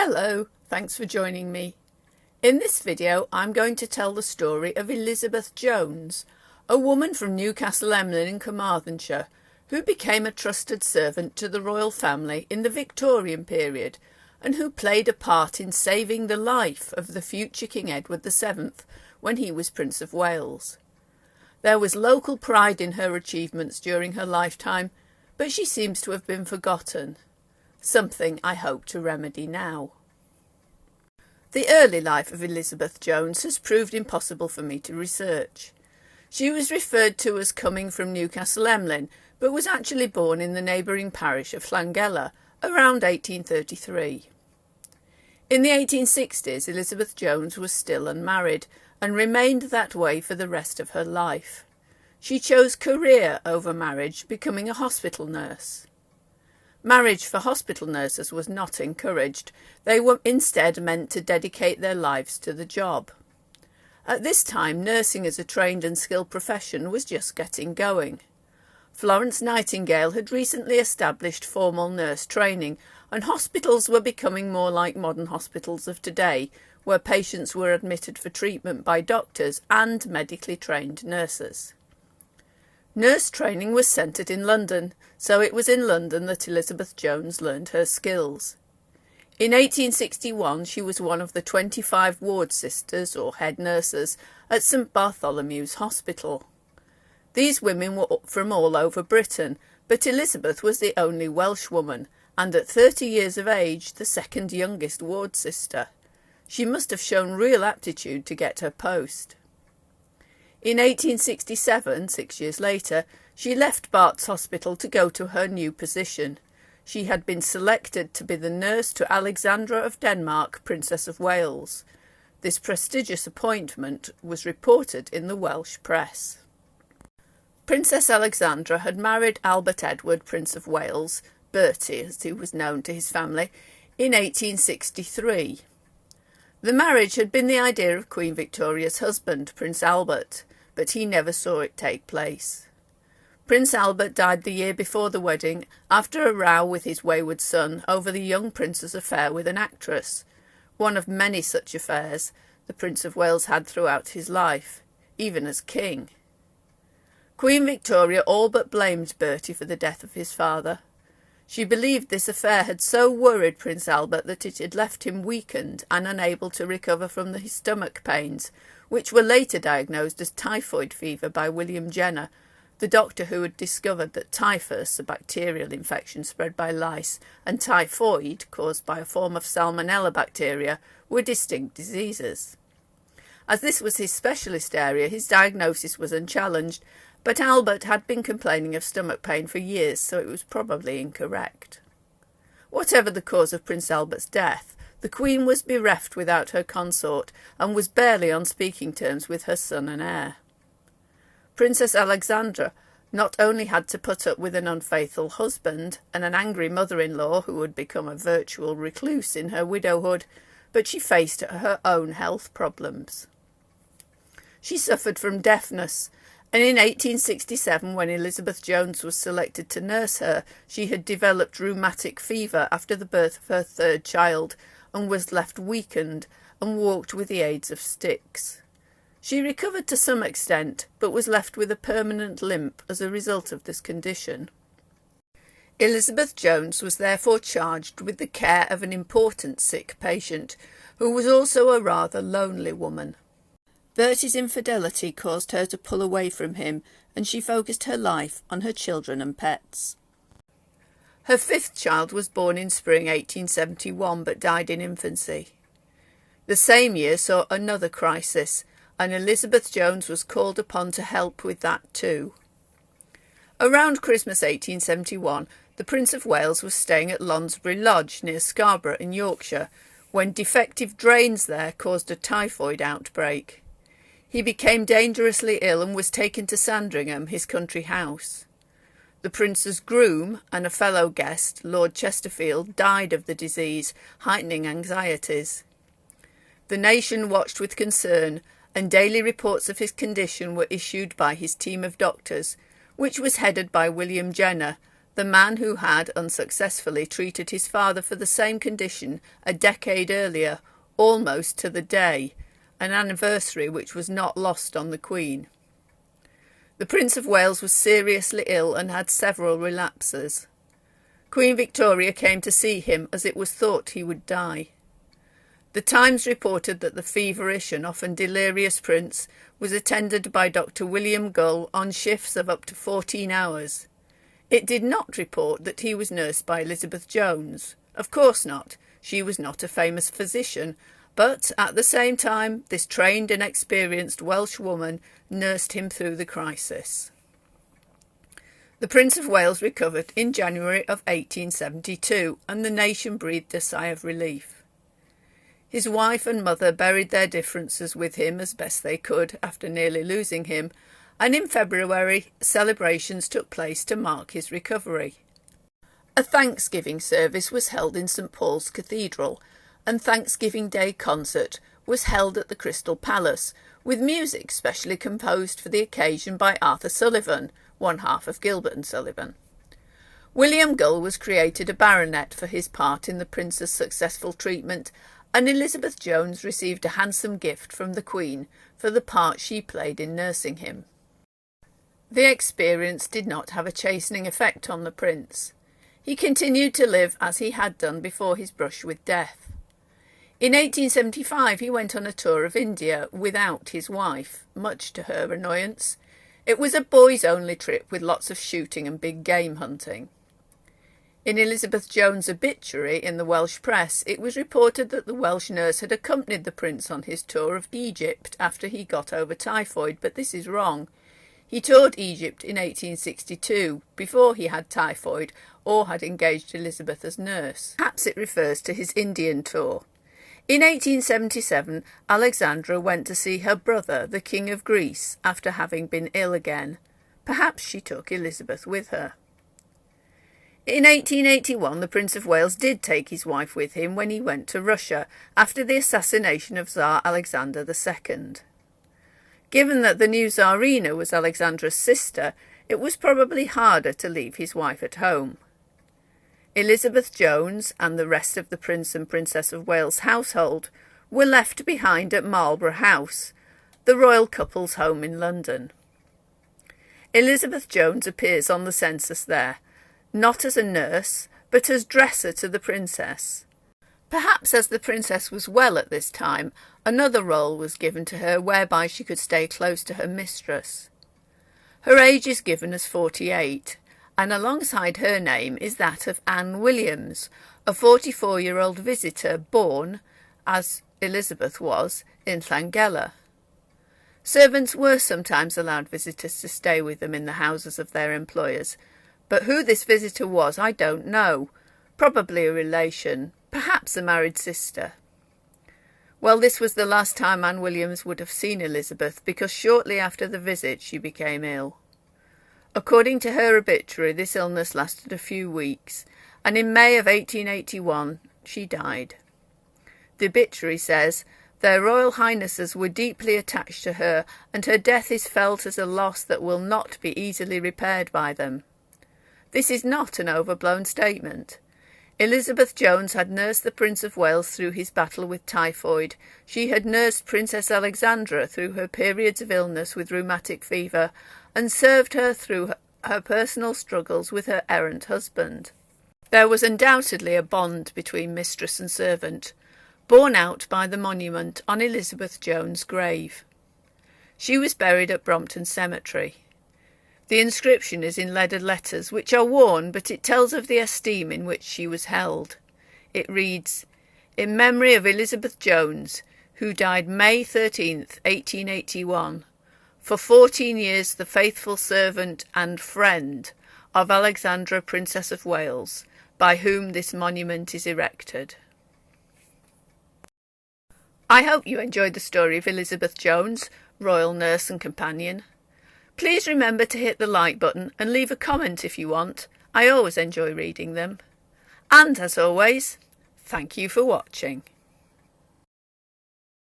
Hello, thanks for joining me. In this video I'm going to tell the story of Elizabeth Jones, a woman from Newcastle Emlyn in Carmarthenshire who became a trusted servant to the royal family in the Victorian period and who played a part in saving the life of the future King Edward VII when he was Prince of Wales. There was local pride in her achievements during her lifetime, but she seems to have been forgotten. Something I hope to remedy now. The early life of Elizabeth Jones has proved impossible for me to research. She was referred to as coming from Newcastle Emlyn, but was actually born in the neighbouring parish of Llangella around 1833. In the 1860s, Elizabeth Jones was still unmarried and remained that way for the rest of her life. She chose career over marriage, becoming a hospital nurse. Marriage for hospital nurses was not encouraged. They were instead meant to dedicate their lives to the job. At this time, nursing as a trained and skilled profession was just getting going. Florence Nightingale had recently established formal nurse training, and hospitals were becoming more like modern hospitals of today, where patients were admitted for treatment by doctors and medically trained nurses. Nurse training was centred in London, so it was in London that Elizabeth Jones learned her skills. In 1861 she was one of the 25 ward sisters or head nurses at St Bartholomew's Hospital. These women were from all over Britain, but Elizabeth was the only Welsh woman, and at 30 years of age the second youngest ward sister. She must have shown real aptitude to get her post. In 1867, 6 years later, she left Bart's Hospital to go to her new position. She had been selected to be the nurse to Alexandra of Denmark, Princess of Wales. This prestigious appointment was reported in the Welsh press. Princess Alexandra had married Albert Edward, Prince of Wales, Bertie as he was known to his family, in 1863. The marriage had been the idea of Queen Victoria's husband, Prince Albert, but he never saw it take place. Prince Albert died the year before the wedding after a row with his wayward son over the young prince's affair with an actress, one of many such affairs the Prince of Wales had throughout his life, even as king. Queen Victoria all but blamed Bertie for the death of his father. She believed this affair had so worried Prince Albert that it had left him weakened and unable to recover from his stomach pains, which were later diagnosed as typhoid fever by William Jenner, the doctor who had discovered that typhus, a bacterial infection spread by lice, and typhoid, caused by a form of salmonella bacteria, were distinct diseases. As this was his specialist area, his diagnosis was unchallenged, but Albert had been complaining of stomach pain for years, so it was probably incorrect. Whatever the cause of Prince Albert's death, the Queen was bereft without her consort and was barely on speaking terms with her son and heir. Princess Alexandra not only had to put up with an unfaithful husband and an angry mother-in-law who had become a virtual recluse in her widowhood, but she faced her own health problems. She suffered from deafness, and in 1867, when Elizabeth Jones was selected to nurse her, she had developed rheumatic fever after the birth of her third child and was left weakened and walked with the aids of sticks. She recovered to some extent, but was left with a permanent limp as a result of this condition. Elizabeth Jones was therefore charged with the care of an important sick patient, who was also a rather lonely woman. Bertie's infidelity caused her to pull away from him, and she focused her life on her children and pets. Her fifth child was born in spring 1871, but died in infancy. The same year saw another crisis, and Elizabeth Jones was called upon to help with that too. Around Christmas 1871, the Prince of Wales was staying at Lonsbury Lodge near Scarborough in Yorkshire, when defective drains there caused a typhoid outbreak. He became dangerously ill and was taken to Sandringham, his country house. The Prince's groom and a fellow guest, Lord Chesterfield, died of the disease, heightening anxieties. The nation watched with concern, and daily reports of his condition were issued by his team of doctors, which was headed by William Jenner, the man who had unsuccessfully treated his father for the same condition a decade earlier, almost to the day, an anniversary which was not lost on the Queen. The Prince of Wales was seriously ill and had several relapses. Queen Victoria came to see him as it was thought he would die. The Times reported that the feverish and often delirious prince was attended by Dr. William Gull on shifts of up to 14 hours. It did not report that he was nursed by Elizabeth Jones. Of course not. She was not a famous physician, but at the same time this trained and experienced Welsh woman nursed him through the crisis. The Prince of Wales recovered in January of 1872, and the nation breathed a sigh of relief. His wife and mother buried their differences with him as best they could after nearly losing him, and in February celebrations took place to mark his recovery. A Thanksgiving service was held in St Paul's Cathedral, and Thanksgiving Day concert was held at the Crystal Palace, with music specially composed for the occasion by Arthur Sullivan, one half of Gilbert and Sullivan. William Gull was created a baronet for his part in the prince's successful treatment, and Elizabeth Jones received a handsome gift from the Queen for the part she played in nursing him. The experience did not have a chastening effect on the prince. He continued to live as he had done before his brush with death. In 1875 he went on a tour of India without his wife, much to her annoyance. It was a boys-only trip with lots of shooting and big game hunting. In Elizabeth Jones' obituary in the Welsh press, it was reported that the Welsh nurse had accompanied the prince on his tour of Egypt after he got over typhoid, but this is wrong. He toured Egypt in 1862, before he had typhoid or had engaged Elizabeth as nurse. Perhaps it refers to his Indian tour. In 1877, Alexandra went to see her brother, the King of Greece, after having been ill again. Perhaps she took Elizabeth with her. In 1881, the Prince of Wales did take his wife with him when he went to Russia after the assassination of Tsar Alexander II. Given that the new Tsarina was Alexandra's sister, it was probably harder to leave his wife at home. Elizabeth Jones and the rest of the Prince and Princess of Wales household were left behind at Marlborough House, the royal couple's home in London. Elizabeth Jones appears on the census there, not as a nurse, but as dresser to the princess. Perhaps as the princess was well at this time, another role was given to her whereby she could stay close to her mistress. Her age is given as 48, and alongside her name is that of Anne Williams, a 44-year-old visitor born, as Elizabeth was, in Llangella. Servants were sometimes allowed visitors to stay with them in the houses of their employers, but who this visitor was I don't know. Probably a relation, perhaps a married sister. Well, this was the last time Anne Williams would have seen Elizabeth, because shortly after the visit she became ill. According to her obituary, this illness lasted a few weeks, and in May of 1881 she died. The obituary says, "Their Royal Highnesses were deeply attached to her, and her death is felt as a loss that will not be easily repaired by them." This is not an overblown statement. Elizabeth Jones had nursed the Prince of Wales through his battle with typhoid. She had nursed Princess Alexandra through her periods of illness with rheumatic fever, and served her through her personal struggles with her errant husband. There was undoubtedly a bond between mistress and servant, borne out by the monument on Elizabeth Jones' grave. She was buried at Brompton Cemetery. The inscription is in leaded letters, which are worn, but it tells of the esteem in which she was held. It reads, "In memory of Elizabeth Jones, who died May 13th, 1881, for 14 years the faithful servant and friend of Alexandra, Princess of Wales, by whom this monument is erected." I hope you enjoyed the story of Elizabeth Jones, royal nurse and companion. Please remember to hit the like button and leave a comment if you want. I always enjoy reading them. And as always, thank you for watching.